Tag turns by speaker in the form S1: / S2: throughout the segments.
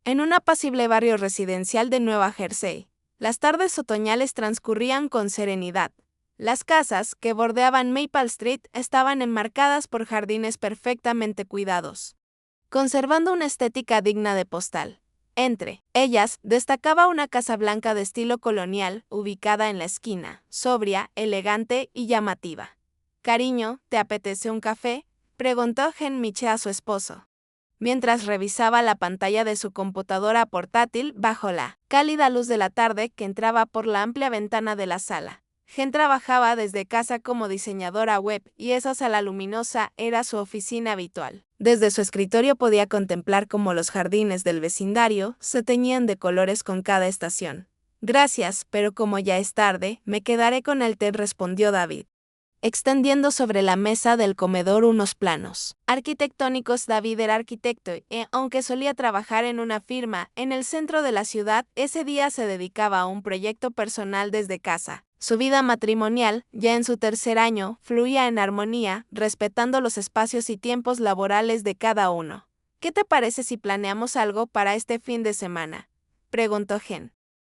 S1: En un apacible barrio residencial de Nueva Jersey, las tardes otoñales transcurrían con serenidad. Las casas que bordeaban Maple Street estaban enmarcadas por jardines perfectamente cuidados, conservando una estética digna de postal. Entre ellas destacaba una casa blanca de estilo colonial, ubicada en la esquina, sobria, elegante y llamativa. «Cariño, ¿te apetece un café?», preguntó Jen Miche a su esposo, mientras revisaba la pantalla de su computadora portátil bajo la cálida luz de la tarde que entraba por la amplia ventana de la sala. Jen trabajaba desde casa como diseñadora web y esa sala luminosa era su oficina habitual. Desde su escritorio podía contemplar cómo los jardines del vecindario se teñían de colores con cada estación. «Gracias, pero como ya es tarde, me quedaré con el té», respondió David, extendiendo sobre la mesa del comedor unos planos arquitectónicos. David era arquitecto y, aunque solía trabajar en una firma en el centro de la ciudad, ese día se dedicaba a un proyecto personal desde casa. Su vida matrimonial, ya en su tercer año, fluía en armonía, respetando los espacios y tiempos laborales de cada uno. «¿Qué te parece si planeamos algo para este fin de semana?», preguntó Jen,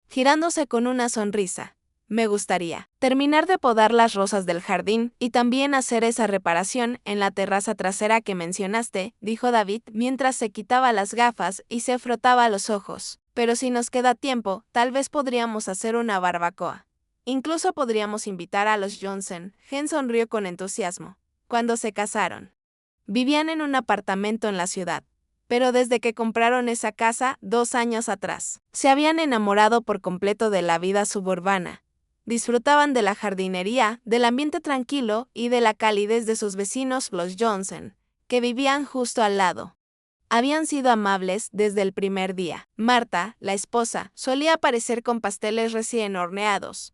S1: girándose con una sonrisa. «Me gustaría terminar de podar las rosas del jardín y también hacer esa reparación en la terraza trasera que mencionaste», dijo David mientras se quitaba las gafas y se frotaba los ojos. «Pero si nos queda tiempo, tal vez podríamos hacer una barbacoa. Incluso podríamos invitar a los Johnson». Jen sonrió con entusiasmo. Cuando se casaron, vivían en un apartamento en la ciudad, pero desde que compraron esa casa 2 años atrás, se habían enamorado por completo de la vida suburbana. Disfrutaban de la jardinería, del ambiente tranquilo y de la calidez de sus vecinos, los Johnson, que vivían justo al lado. Habían sido amables desde el primer día. Marta, la esposa, solía aparecer con pasteles recién horneados.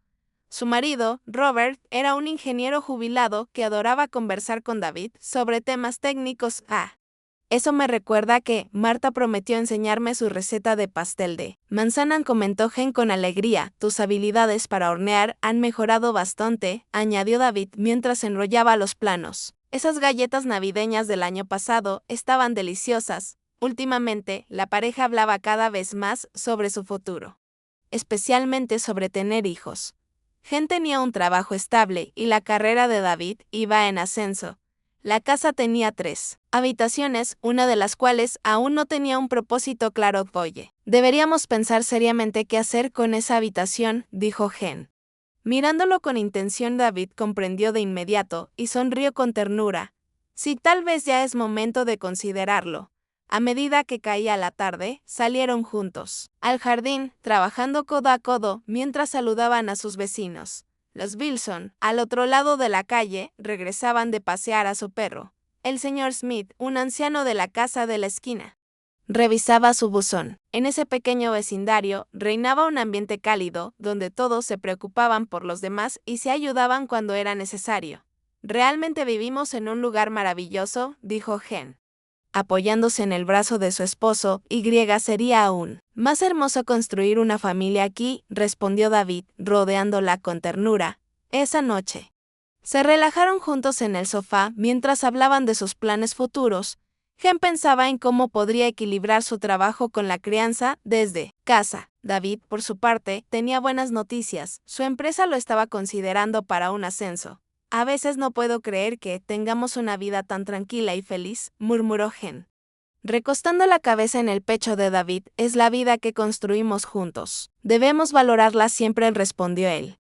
S1: Su marido, Robert, era un ingeniero jubilado que adoraba conversar con David sobre temas técnicos. Eso me recuerda que Marta prometió enseñarme su receta de pastel de manzana», comentó Jen con alegría. «Tus habilidades para hornear han mejorado bastante», añadió David mientras enrollaba los planos. Esas galletas navideñas del año pasado estaban deliciosas. Últimamente, la pareja hablaba cada vez más sobre su futuro, especialmente sobre tener hijos. Jen tenía un trabajo estable y la carrera de David iba en ascenso. La casa tenía 3 habitaciones, una de las cuales aún no tenía un propósito claro. «Oye, deberíamos pensar seriamente qué hacer con esa habitación», dijo Jen. Mirándolo con intención, David comprendió de inmediato y sonrió con ternura. «Sí, tal vez ya es momento de considerarlo». A medida que caía la tarde, salieron juntos al jardín, trabajando codo a codo mientras saludaban a sus vecinos. Los Wilson, al otro lado de la calle, regresaban de pasear a su perro. El señor Smith, un anciano de la casa de la esquina, revisaba su buzón. En ese pequeño vecindario reinaba un ambiente cálido, donde todos se preocupaban por los demás y se ayudaban cuando era necesario. «Realmente vivimos en un lugar maravilloso», dijo Jen, apoyándose en el brazo de su esposo. «Y sería aún más hermoso construir una familia aquí», respondió David, rodeándola con ternura. Esa noche, se relajaron juntos en el sofá mientras hablaban de sus planes futuros. Jen pensaba en cómo podría equilibrar su trabajo con la crianza desde casa. David, por su parte, tenía buenas noticias. Su empresa lo estaba considerando para un ascenso. «A veces no puedo creer que tengamos una vida tan tranquila y feliz», murmuró Jen, recostando la cabeza en el pecho de David. «Es la vida que construimos juntos. Debemos valorarla siempre», respondió él,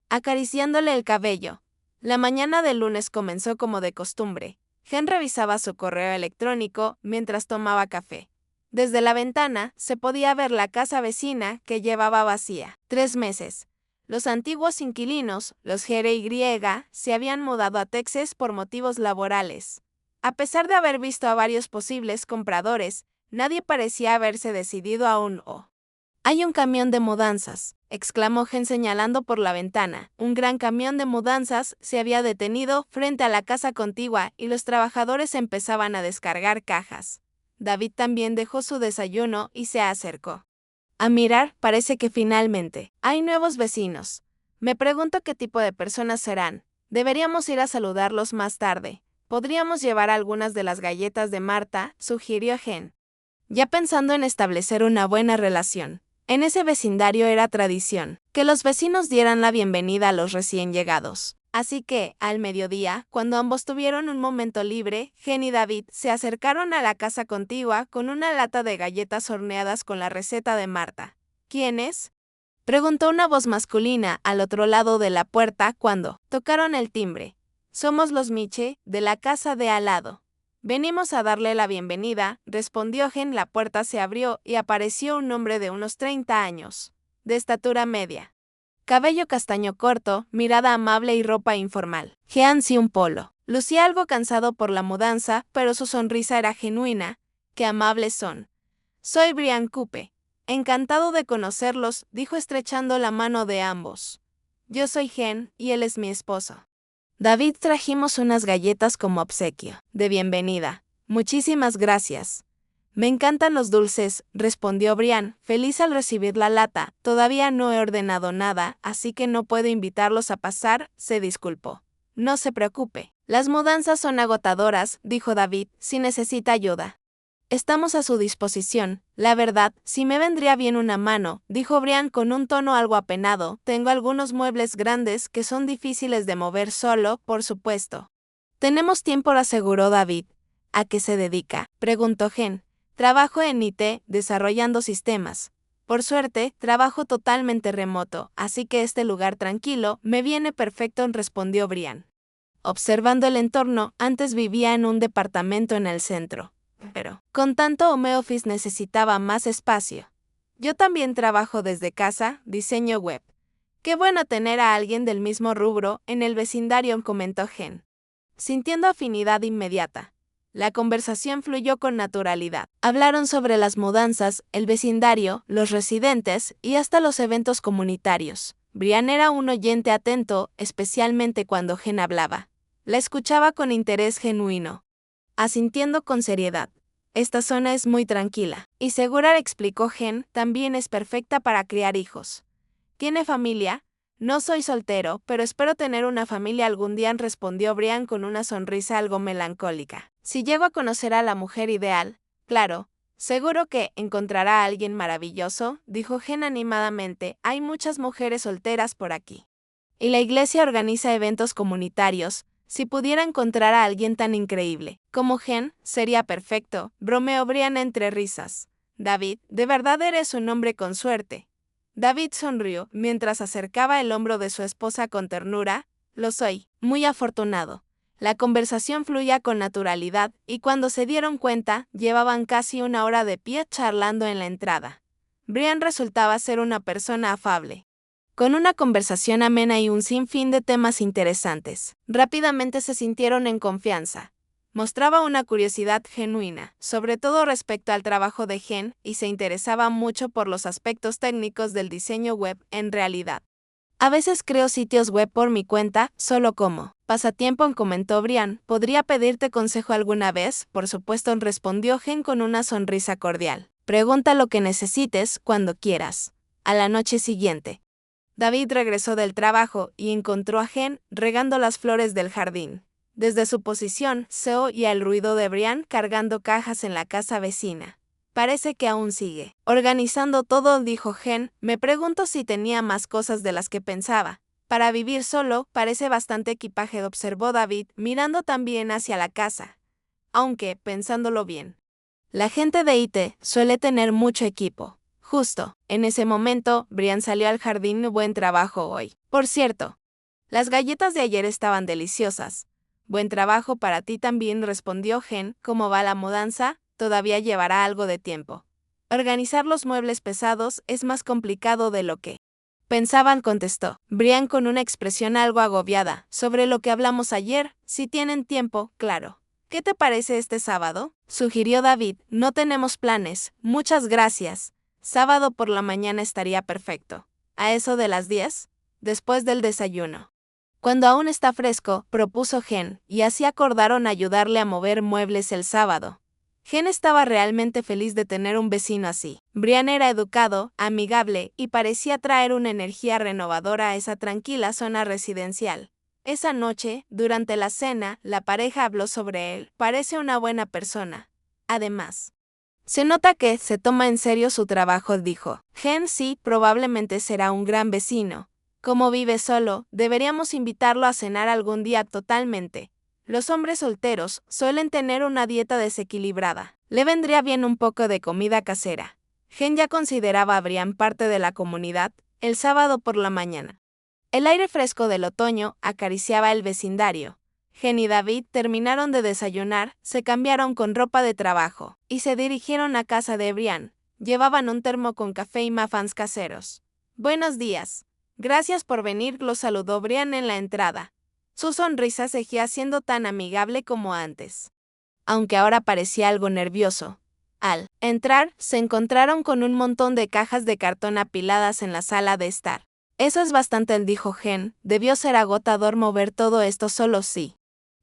S1: acariciándole el cabello. La mañana del lunes comenzó como de costumbre. Jen revisaba su correo electrónico mientras tomaba café. Desde la ventana se podía ver la casa vecina que llevaba vacía 3 meses. Los antiguos inquilinos, los G.Y., se habían mudado a Texas por motivos laborales. A pesar de haber visto a varios posibles compradores, nadie parecía haberse decidido aún. «Hay un camión de mudanzas», exclamó Jen señalando por la ventana. Un gran camión de mudanzas se había detenido frente a la casa contigua y los trabajadores empezaban a descargar cajas. David también dejó su desayuno y se acercó a mirar. «Parece que finalmente hay nuevos vecinos. Me pregunto qué tipo de personas serán. Deberíamos ir a saludarlos más tarde. Podríamos llevar algunas de las galletas de Marta», sugirió Jen. ya pensando en establecer una buena relación. En ese vecindario era tradición que los vecinos dieran la bienvenida a los recién llegados. Así que, al mediodía, cuando ambos tuvieron un momento libre, Gen y David se acercaron a la casa contigua con una lata de galletas horneadas con la receta de Marta. ¿Quién es?, preguntó una voz masculina al otro lado de la puerta cuando tocaron el timbre. Somos los Miche, de la casa de al lado. Venimos a darle la bienvenida, respondió Gen. La puerta se abrió y apareció un hombre de unos 30 años, de estatura media. Cabello castaño corto, mirada amable y ropa informal. Jean un polo. Lucía algo cansado por la mudanza, pero su sonrisa era genuina. ¡Qué amables son! Soy Brian Coupe. Encantado de conocerlos, dijo estrechando la mano de ambos. Yo soy Gen, y él es mi esposo. David, trajimos unas galletas como obsequio. De bienvenida. Muchísimas gracias. Me encantan los dulces, respondió Brian, feliz al recibir la lata. Todavía no he ordenado nada, así que no puedo invitarlos a pasar, se disculpó. No se preocupe. Las mudanzas son agotadoras, dijo David, si necesita ayuda. Estamos a su disposición. La verdad, si me vendría bien una mano, dijo Brian con un tono algo apenado. Tengo algunos muebles grandes que son difíciles de mover solo, por supuesto. Tenemos tiempo, aseguró David. ¿A qué se dedica?, preguntó Gen. Trabajo en IT, desarrollando sistemas. Por suerte, trabajo totalmente remoto, así que este lugar tranquilo me viene perfecto, respondió Brian. Observando el entorno, antes vivía en un departamento en el centro. Pero, con tanto home office necesitaba más espacio. Yo también trabajo desde casa, diseño web. Qué bueno tener a alguien del mismo rubro en el vecindario, comentó Gen, sintiendo afinidad inmediata. La conversación fluyó con naturalidad. Hablaron sobre las mudanzas, el vecindario, los residentes y hasta los eventos comunitarios. Brian era un oyente atento, especialmente cuando Gen hablaba. La escuchaba con interés genuino, asintiendo con seriedad. Esta zona es muy tranquila y segura, explicó Gen, también es perfecta para criar hijos. ¿Tiene familia? No soy soltero, pero espero tener una familia algún día, respondió Brian con una sonrisa algo melancólica. Si llego a conocer a la mujer ideal, claro, seguro que encontrará a alguien maravilloso, dijo Gen animadamente. Hay muchas mujeres solteras por aquí. Y la iglesia organiza eventos comunitarios. Si pudiera encontrar a alguien tan increíble como Gen, sería perfecto, bromeó Brian entre risas. David, de verdad eres un hombre con suerte. David sonrió mientras acercaba el hombro de su esposa con ternura. Lo soy, muy afortunado. La conversación fluía con naturalidad y cuando se dieron cuenta, llevaban casi una hora de pie charlando en la entrada. Brian resultaba ser una persona afable, con una conversación amena y un sinfín de temas interesantes. Rápidamente se sintieron en confianza. Mostraba una curiosidad genuina, sobre todo respecto al trabajo de Gen, y se interesaba mucho por los aspectos técnicos del diseño web. En realidad, a veces creo sitios web por mi cuenta, solo como pasatiempo, comentó Brian. ¿Podría pedirte consejo alguna vez? Por supuesto, respondió Gen con una sonrisa cordial. Pregunta lo que necesites cuando quieras. A la noche siguiente, David regresó del trabajo y encontró a Gen regando las flores del jardín. Desde su posición, se oía el ruido de Brian cargando cajas en la casa vecina. Parece que aún sigue organizando todo, dijo Gen. Me pregunto si tenía más cosas de las que pensaba. Para vivir solo, parece bastante equipaje, observó David, mirando también hacia la casa. Aunque, pensándolo bien, la gente de IT suele tener mucho equipo. Justo, en ese momento, Brian salió al jardín. Buen trabajo hoy. Por cierto, las galletas de ayer estaban deliciosas. Buen trabajo para ti también, respondió Gen. ¿Cómo va la mudanza? Todavía llevará algo de tiempo. Organizar los muebles pesados es más complicado de lo que pensaban, contestó Brian con una expresión algo agobiada. Sobre lo que hablamos ayer, si tienen tiempo, claro. ¿Qué te parece este sábado?, sugirió David. No tenemos planes, muchas gracias. Sábado por la mañana estaría perfecto. ¿A eso de las 10? Después del desayuno. Cuando aún está fresco, propuso Gen, y así acordaron ayudarle a mover muebles el sábado. Gen estaba realmente feliz de tener un vecino así. Brian era educado, amigable, y parecía traer una energía renovadora a esa tranquila zona residencial. Esa noche, durante la cena, la pareja habló sobre él. Parece una buena persona. Además, Se nota que se toma en serio su trabajo, dijo. Gen sí, probablemente será un gran vecino. Como vive solo, deberíamos invitarlo a cenar algún día totalmente. Los hombres solteros suelen tener una dieta desequilibrada. Le vendría bien un poco de comida casera. Gen ya consideraba a Brian parte de la comunidad el sábado por la mañana. El aire fresco del otoño acariciaba el vecindario. Gen y David terminaron de desayunar, se cambiaron con ropa de trabajo y se dirigieron a casa de Brian. Llevaban un termo con café y muffins caseros. Buenos días. Gracias por venir, lo saludó Brian en la entrada. Su sonrisa seguía siendo tan amigable como antes, aunque ahora parecía algo nervioso. Al entrar, se encontraron con un montón de cajas de cartón apiladas en la sala de estar. Eso es bastante, dijo Gen. Debió ser agotador mover todo esto solo, sí.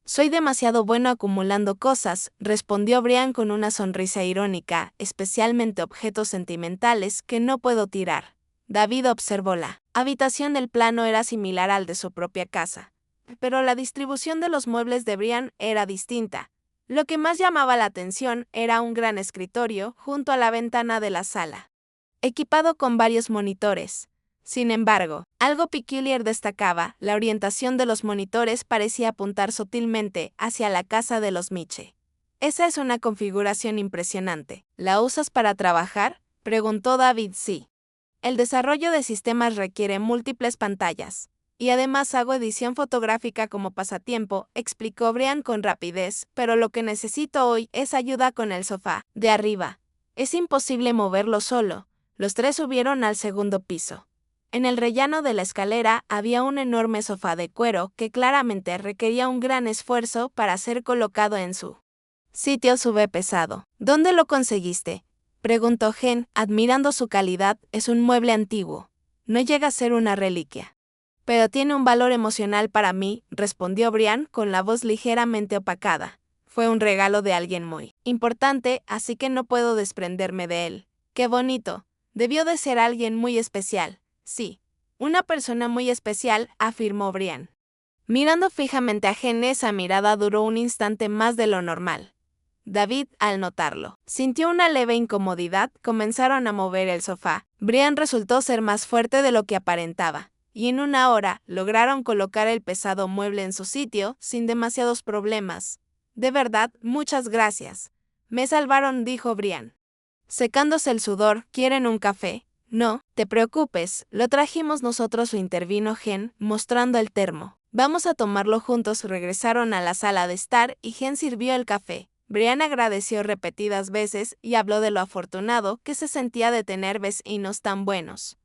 S1: Soy demasiado bueno acumulando cosas, respondió Brian con una sonrisa irónica, especialmente objetos sentimentales que no puedo tirar. David observó la habitación. El plano era similar al de su propia casa, pero la distribución de los muebles de Brian era distinta. Lo que más llamaba la atención era un gran escritorio junto a la ventana de la sala, equipado con varios monitores. Sin embargo, algo peculiar destacaba: la orientación de los monitores parecía apuntar sutilmente hacia la casa de los Miche. Esa es una configuración impresionante. ¿La usas para trabajar?, preguntó David. Sí. El desarrollo de sistemas requiere múltiples pantallas. Y además hago edición fotográfica como pasatiempo, explicó Brian con rapidez, pero lo que necesito hoy es ayuda con el sofá de arriba. Es imposible moverlo solo. Los tres subieron al segundo piso. En el rellano de la escalera había un enorme sofá de cuero que claramente requería un gran esfuerzo para ser colocado en su sitio. Sube pesado. ¿Dónde lo conseguiste?, preguntó Gen, admirando su calidad. Es un mueble antiguo. No llega a ser una reliquia, pero tiene un valor emocional para mí, respondió Brian con la voz ligeramente opacada. Fue un regalo de alguien muy importante, así que no puedo desprenderme de él. ¡Qué bonito! Debió de ser alguien muy especial. Sí, una persona muy especial, afirmó Brian, mirando fijamente a Gen. Esa mirada duró un instante más de lo normal. David, al notarlo, sintió una leve incomodidad. Comenzaron a mover el sofá. Brian resultó ser más fuerte de lo que aparentaba, y en una hora lograron colocar el pesado mueble en su sitio sin demasiados problemas. De verdad, muchas gracias. Me salvaron, dijo Brian, secándose el sudor. ¿Quieren un café? No te preocupes, lo trajimos nosotros, lo intervino Gen, mostrando el termo. Vamos a tomarlo juntos. Regresaron a la sala de estar y Gen sirvió el café. Brian agradeció repetidas veces y habló de lo afortunado que se sentía de tener vecinos tan buenos.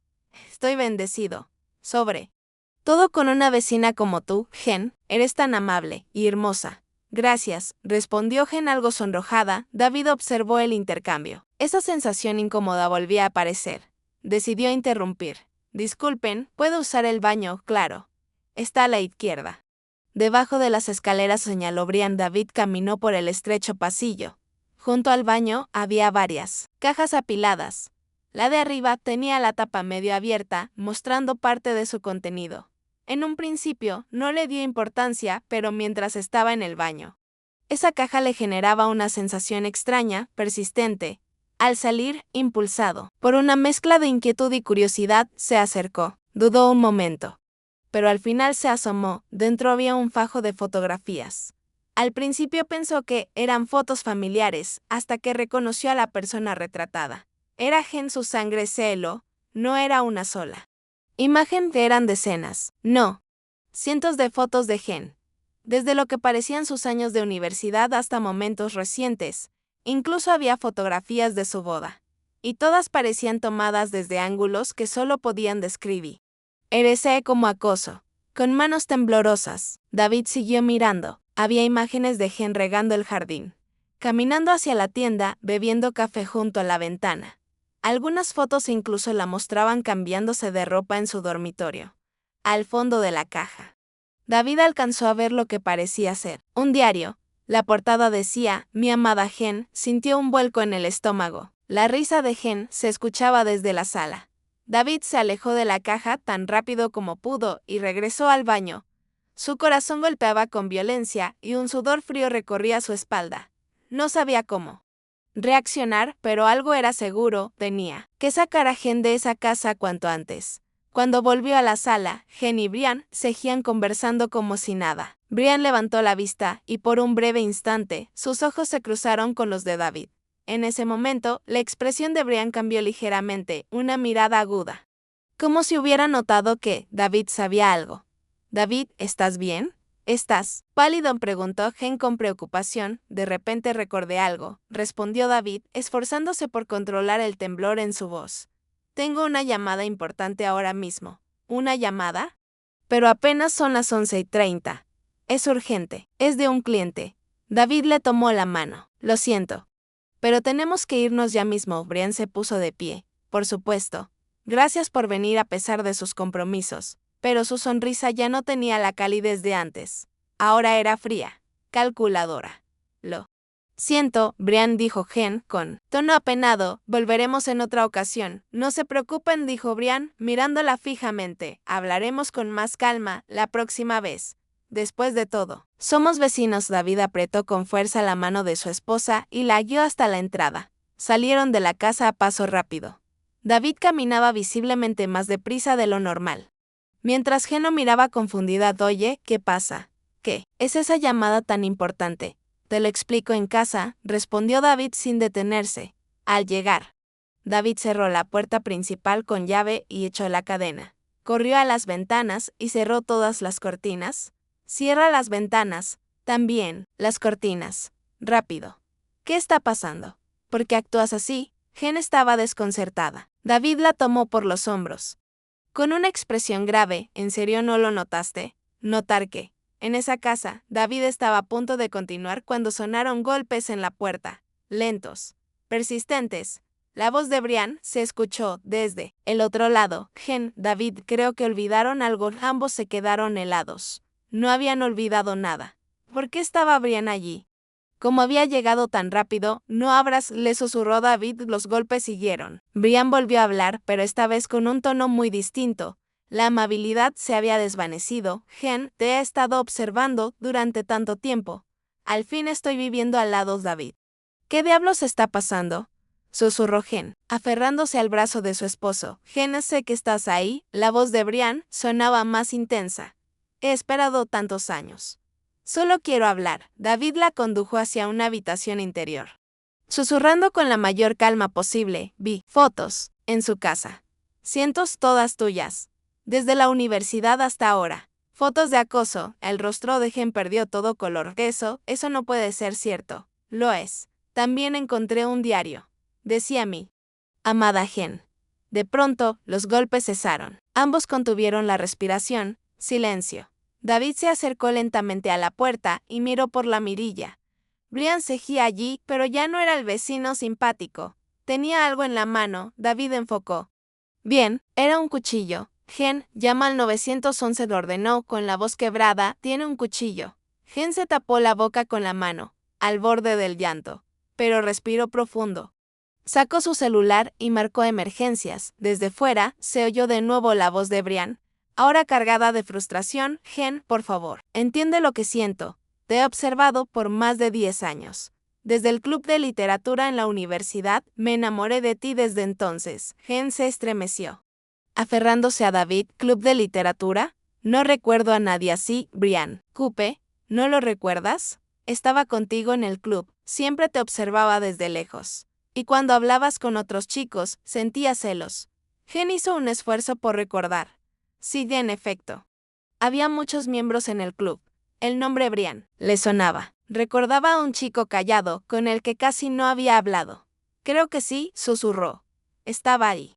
S1: Estoy bendecido, sobre todo con una vecina como tú, Gen. Eres tan amable y hermosa. Gracias, respondió Gen algo sonrojada. David observó el intercambio. Esa sensación incómoda volvía a aparecer. Decidió interrumpir. Disculpen, ¿puedo usar el baño? Claro. Está a la izquierda. Debajo de las escaleras, señaló Brian. David caminó por el estrecho pasillo. Junto al baño había varias cajas apiladas. La de arriba tenía la tapa medio abierta, mostrando parte de su contenido. En un principio no le dio importancia, pero mientras estaba en el baño, esa caja le generaba una sensación extraña, persistente. Al salir, impulsado por una mezcla de inquietud y curiosidad, se acercó. Dudó un momento, pero al final se asomó. Dentro había un fajo de fotografías. Al principio pensó que eran fotos familiares, hasta que reconoció a la persona retratada. Era Gen. Su sangre se heló. No era una sola imagen, eran decenas, no, cientos de fotos de Gen. Desde lo que parecían sus años de universidad hasta momentos recientes. Incluso había fotografías de su boda. Y todas parecían tomadas desde ángulos que solo podían describir. Erecé como acoso. Con manos temblorosas, David siguió mirando. Había imágenes de Gen regando el jardín, caminando hacia la tienda, bebiendo café junto a la ventana. Algunas fotos incluso la mostraban cambiándose de ropa en su dormitorio. Al fondo de la caja, David alcanzó a ver lo que parecía ser un diario. La portada decía: mi amada Gen. Sintió un vuelco en el estómago. La risa de Gen se escuchaba desde la sala. David se alejó de la caja tan rápido como pudo y regresó al baño. Su corazón golpeaba con violencia y un sudor frío recorría su espalda. No sabía cómo reaccionar, pero algo era seguro, tenía que sacar a Gen de esa casa cuanto antes. Cuando volvió a la sala, Gen y Brian seguían conversando como si nada. Brian levantó la vista y por un breve instante, sus ojos se cruzaron con los de David. En ese momento, la expresión de Brian cambió ligeramente, una mirada aguda. Como si hubiera notado que David sabía algo. «David, ¿estás bien? ¿Estás pálido?», preguntó Gen con preocupación. «De repente recordé algo», respondió David, esforzándose por controlar el temblor en su voz. «Tengo una llamada importante ahora mismo». «¿Una llamada?» «Pero apenas son las 11:30. Es urgente. Es de un cliente». David le tomó la mano. «Lo siento. Pero tenemos que irnos ya mismo». Brian se puso de pie. «Por supuesto. Gracias por venir a pesar de sus compromisos». Pero su sonrisa ya no tenía la calidez de antes. Ahora era fría, calculadora. «Lo siento», Brian dijo Gen con tono apenado. «Volveremos en otra ocasión». «No se preocupen», dijo Brian, mirándola fijamente. «Hablaremos con más calma la próxima vez. Después de todo, somos vecinos». David apretó con fuerza la mano de su esposa y la guió hasta la entrada. Salieron de la casa a paso rápido. David caminaba visiblemente más deprisa de lo normal. Mientras Gen lo miraba confundida. «Oye, ¿qué pasa? ¿Qué es esa llamada tan importante?» «Te lo explico en casa», respondió David sin detenerse. Al llegar, David cerró la puerta principal con llave y echó la cadena. Corrió a las ventanas y cerró todas las cortinas. «Cierra las ventanas, también las cortinas. Rápido». «¿Qué está pasando? ¿Por qué actúas así?» Gen estaba desconcertada. David la tomó por los hombros. Con una expresión grave. «¿En serio no lo notaste?» «Notar qué?» En esa casa, David estaba a punto de continuar cuando sonaron golpes en la puerta, lentos, persistentes. La voz de Brian se escuchó desde el otro lado. «Gen, David, creo que olvidaron algo». Ambos se quedaron helados. No habían olvidado nada. ¿Por qué estaba Brian allí? «¿Cómo había llegado tan rápido?» «No abras», le susurró David. Los golpes siguieron. Brian volvió a hablar, pero esta vez con un tono muy distinto. La amabilidad se había desvanecido. «Gen, te he estado observando durante tanto tiempo. Al fin estoy viviendo al lado de David». «¿Qué diablos está pasando?», susurró Gen, aferrándose al brazo de su esposo. «Gen, sé que estás ahí». La voz de Brian sonaba más intensa. «He esperado tantos años. Solo quiero hablar». David la condujo hacia una habitación interior. Susurrando con la mayor calma posible, «Vi fotos en su casa. Cientos, todas tuyas. Desde la universidad hasta ahora. Fotos de acoso». El rostro de Gen perdió todo color. Eso no puede ser cierto». «Lo es. También encontré un diario. Decía mi amada Gen». De pronto, los golpes cesaron. Ambos contuvieron la respiración. Silencio. David se acercó lentamente a la puerta y miró por la mirilla. Brian seguía allí, pero ya no era el vecino simpático. Tenía algo en la mano. David enfocó. Bien, era un cuchillo. «Gen, llama al 911», lo ordenó con la voz quebrada. «Tiene un cuchillo». Gen se tapó la boca con la mano, al borde del llanto, pero respiró profundo. Sacó su celular y marcó emergencias. Desde fuera, se oyó de nuevo la voz de Brian, ahora cargada de frustración. «Gen, por favor, entiende lo que siento. Te he observado por más de 10 años. Desde el club de literatura en la universidad, me enamoré de ti desde entonces». Gen se estremeció, aferrándose a David. «¿Club de literatura? No recuerdo a nadie así». «Brian, Coupe, ¿no lo recuerdas? Estaba contigo en el club, siempre te observaba desde lejos. Y cuando hablabas con otros chicos, sentía celos». Gen hizo un esfuerzo por recordar. Sí, en efecto. Había muchos miembros en el club. El nombre Brian le sonaba. Recordaba a un chico callado, con el que casi no había hablado. «Creo que sí», susurró. «Estaba ahí.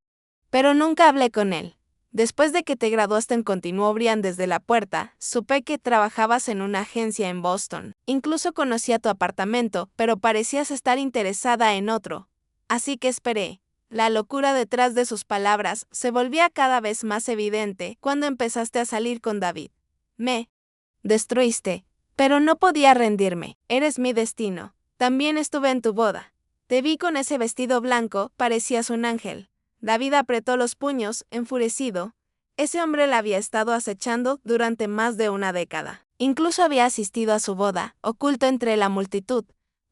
S1: Pero nunca hablé con él. Después de que te graduaste», continuó Brian desde la puerta, «supe que trabajabas en una agencia en Boston. Incluso conocía tu apartamento, pero parecías estar interesada en otro. Así que esperé». La locura detrás de sus palabras se volvía cada vez más evidente cuando empezaste a salir con David. «Me destruiste, pero no podía rendirme. Eres mi destino. También estuve en tu boda. Te vi con ese vestido blanco, parecías un ángel». David apretó los puños, enfurecido. Ese hombre la había estado acechando durante más de una década. Incluso había asistido a su boda, oculto entre la multitud.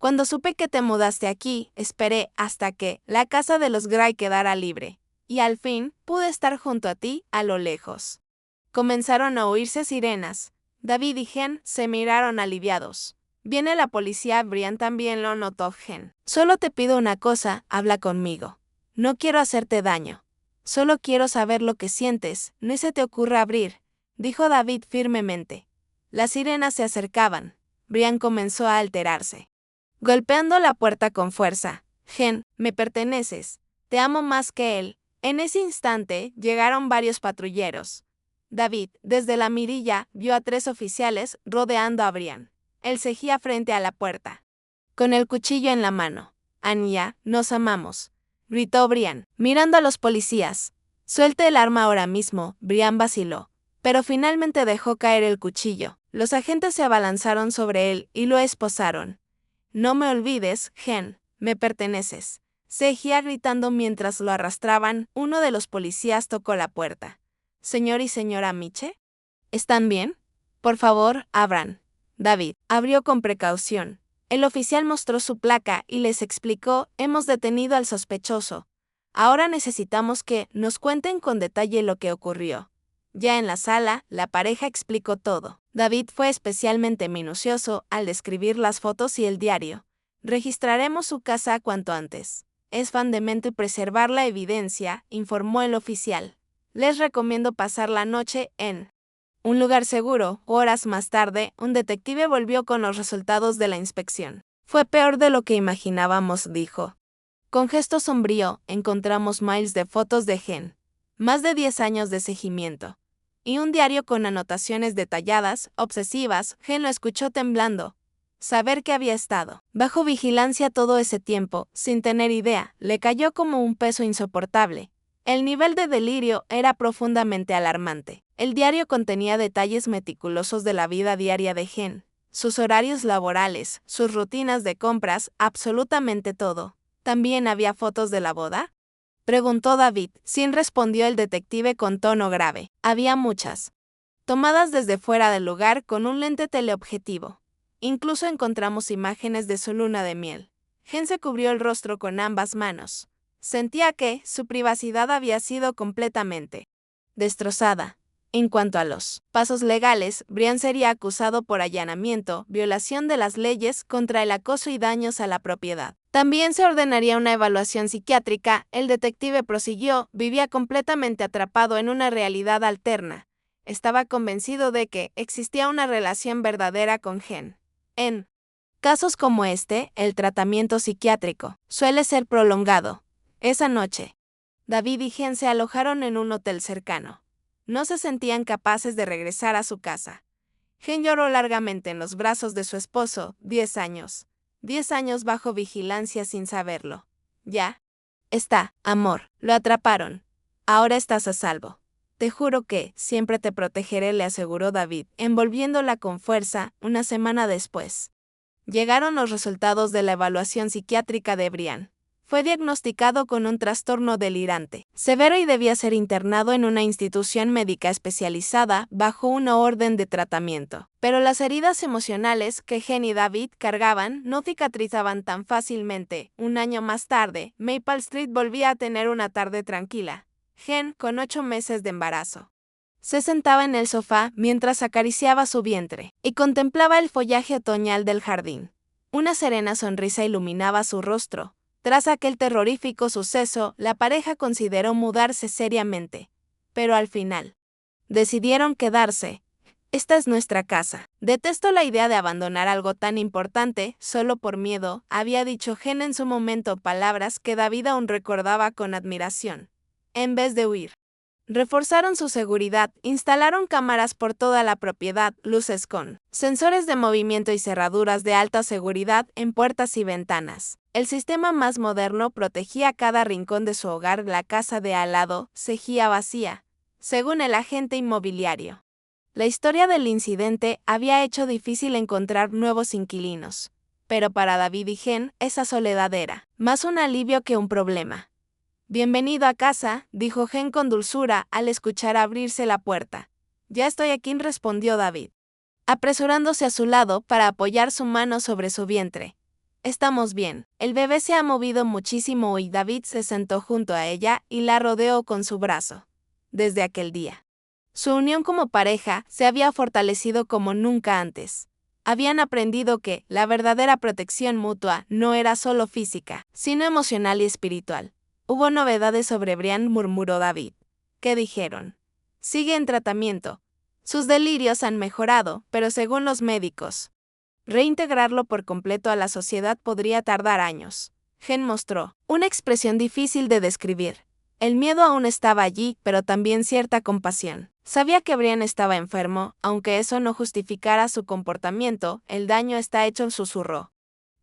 S1: Cuando supe que te mudaste aquí, esperé hasta que la casa de los Gray quedara libre. Y al fin, pude estar junto a ti, a lo lejos. Comenzaron a oírse sirenas. David y Gen se miraron aliviados. Viene la policía, Brian también lo notó. Gen. Solo te pido una cosa, habla conmigo. No quiero hacerte daño. Solo quiero saber lo que sientes, no se te ocurra abrir, dijo David firmemente. Las sirenas se acercaban. Brian comenzó a alterarse. Golpeando la puerta con fuerza. Gen, me perteneces. Te amo más que él. En ese instante, llegaron varios patrulleros. David, desde la mirilla, vio a 3 oficiales rodeando a Brian. Él seguía frente a la puerta, con el cuchillo en la mano. Anya, nos amamos, gritó Brian, mirando a los policías. Suelte el arma ahora mismo, Brian vaciló, pero finalmente dejó caer el cuchillo. Los agentes se abalanzaron sobre él y lo esposaron. No me olvides, Gen, me perteneces. Seguía gritando mientras lo arrastraban. Uno de los policías tocó la puerta. ¿Señor y señora Miche? ¿Están bien? Por favor, abran. David abrió con precaución. El oficial mostró su placa y les explicó: hemos detenido al sospechoso. Ahora necesitamos que nos cuenten con detalle lo que ocurrió. Ya en la sala, la pareja explicó todo. David fue especialmente minucioso al describir las fotos y el diario. Registraremos su casa cuanto antes. Es fundamental preservar la evidencia, informó el oficial. Les recomiendo pasar la noche en un lugar seguro. Horas más tarde, un detective volvió con los resultados de la inspección. Fue peor de lo que imaginábamos, dijo. Con gesto sombrío, encontramos miles de fotos de Gen. Más de 10 años de seguimiento. Y un diario con anotaciones detalladas, obsesivas. Gen lo escuchó temblando. Saber que había estado bajo vigilancia todo ese tiempo, sin tener idea, le cayó como un peso insoportable. El nivel de delirio era profundamente alarmante. El diario contenía detalles meticulosos de la vida diaria de Gen, sus horarios laborales, sus rutinas de compras, absolutamente todo. ¿También había fotos de la boda?, preguntó David. Sí, respondió el detective con tono grave. Había muchas. Tomadas desde fuera del lugar con un lente teleobjetivo. Incluso encontramos imágenes de su luna de miel. Gen se cubrió el rostro con ambas manos. Sentía que su privacidad había sido completamente destrozada. En cuanto a los pasos legales, Brian sería acusado por allanamiento, violación de las leyes contra el acoso y daños a la propiedad. También se ordenaría una evaluación psiquiátrica. El detective prosiguió: vivía completamente atrapado en una realidad alterna. Estaba convencido de que existía una relación verdadera con Gen. En casos como este, el tratamiento psiquiátrico suele ser prolongado. Esa noche, David y Gen se alojaron en un hotel cercano. No se sentían capaces de regresar a su casa. Gen lloró largamente en los brazos de su esposo. 10 años. 10 años bajo vigilancia sin saberlo. Ya está, amor. Lo atraparon. Ahora estás a salvo. Te juro que siempre te protegeré, le aseguró David, envolviéndola con fuerza. Una semana después, llegaron los resultados de la evaluación psiquiátrica de Brian. Fue diagnosticado con un trastorno delirante severo y debía ser internado en una institución médica especializada bajo una orden de tratamiento. Pero las heridas emocionales que Gen y David cargaban no cicatrizaban tan fácilmente. Un año más tarde, Maple Street volvía a tener una tarde tranquila. Gen, con 8 meses de embarazo, se sentaba en el sofá mientras acariciaba su vientre y contemplaba el follaje otoñal del jardín. Una serena sonrisa iluminaba su rostro. Tras aquel terrorífico suceso, la pareja consideró mudarse seriamente. Pero al final, decidieron quedarse. Esta es nuestra casa. Detesto la idea de abandonar algo tan importante, solo por miedo, había dicho Gen en su momento, palabras que David aún recordaba con admiración. En vez de huir, reforzaron su seguridad, instalaron cámaras por toda la propiedad, luces con sensores de movimiento y cerraduras de alta seguridad en puertas y ventanas. El sistema más moderno protegía cada rincón de su hogar. La casa de al lado seguía vacía, según el agente inmobiliario. La historia del incidente había hecho difícil encontrar nuevos inquilinos. Pero para David y Gen, esa soledad era más un alivio que un problema. Bienvenido a casa, dijo Gen con dulzura al escuchar abrirse la puerta. Ya estoy aquí, respondió David, apresurándose a su lado para apoyar su mano sobre su vientre. Estamos bien. El bebé se ha movido muchísimo y David se sentó junto a ella y la rodeó con su brazo. Desde aquel día, su unión como pareja se había fortalecido como nunca antes. Habían aprendido que la verdadera protección mutua no era solo física, sino emocional y espiritual. Hubo novedades sobre Brian, murmuró David. ¿Qué dijeron? Sigue en tratamiento. Sus delirios han mejorado, pero según los médicos, reintegrarlo por completo a la sociedad podría tardar años. Gen mostró una expresión difícil de describir. El miedo aún estaba allí, pero también cierta compasión. Sabía que Brian estaba enfermo, aunque eso no justificara su comportamiento, el daño está hecho, susurró.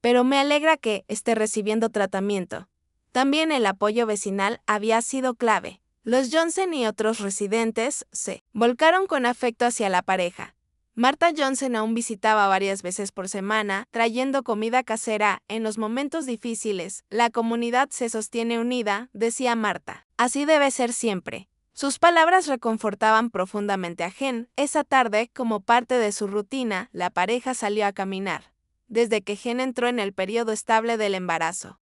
S1: Pero me alegra que esté recibiendo tratamiento. También el apoyo vecinal había sido clave. Los Johnson y otros residentes se volcaron con afecto hacia la pareja. Martha Johnson aún visitaba varias veces por semana, trayendo comida casera. En los momentos difíciles, la comunidad se sostiene unida, decía Martha. Así debe ser siempre. Sus palabras reconfortaban profundamente a Gen. Esa tarde, como parte de su rutina, la pareja salió a caminar. Desde que Gen entró en el periodo estable del embarazo,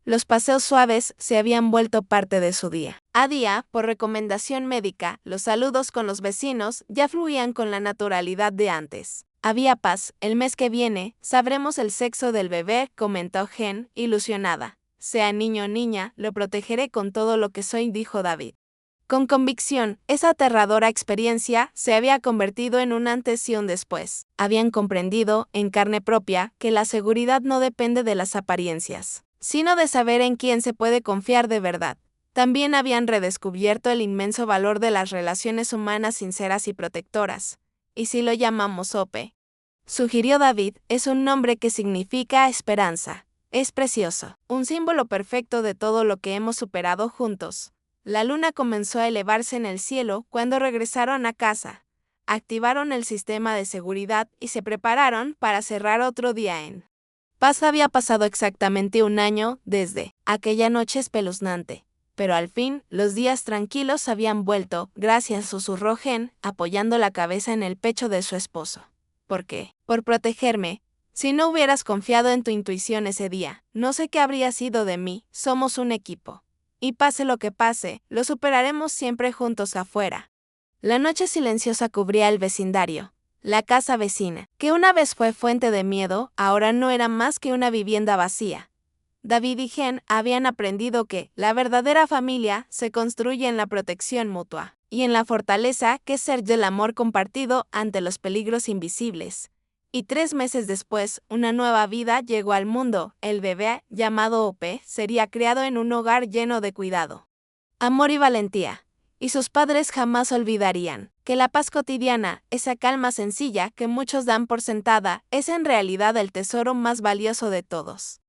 S1: los paseos suaves se habían vuelto parte de su día. A día, por recomendación médica, los saludos con los vecinos ya fluían con la naturalidad de antes. Había paz. El mes que viene, sabremos el sexo del bebé, comentó Gen, ilusionada. Sea niño o niña, lo protegeré con todo lo que soy, dijo David. Con convicción, esa aterradora experiencia se había convertido en un antes y un después. Habían comprendido, en carne propia, que la seguridad no depende de las apariencias, sino de saber en quién se puede confiar de verdad. También habían redescubierto el inmenso valor de las relaciones humanas sinceras y protectoras. ¿Y si lo llamamos Ope?, sugirió David, es un nombre que significa esperanza. Es precioso, un símbolo perfecto de todo lo que hemos superado juntos. La luna comenzó a elevarse en el cielo cuando regresaron a casa. Activaron el sistema de seguridad y se prepararon para cerrar otro día en paz. Había pasado exactamente un año desde aquella noche espeluznante, pero al fin los días tranquilos habían vuelto, gracias, susurró Gen, apoyando la cabeza en el pecho de su esposo. ¿Por qué? Por protegerme. Si no hubieras confiado en tu intuición ese día, no sé qué habría sido de mí. Somos un equipo. Y pase lo que pase, lo superaremos siempre juntos afuera. La noche silenciosa cubría el vecindario. La casa vecina, que una vez fue fuente de miedo, ahora no era más que una vivienda vacía. David y Gen habían aprendido que la verdadera familia se construye en la protección mutua y en la fortaleza que es ser del amor compartido ante los peligros invisibles. Y 3 meses después, una nueva vida llegó al mundo. El bebé, llamado Ope, sería criado en un hogar lleno de cuidado, amor y valentía. Y sus padres jamás olvidarían que la paz cotidiana, esa calma sencilla que muchos dan por sentada, es en realidad el tesoro más valioso de todos.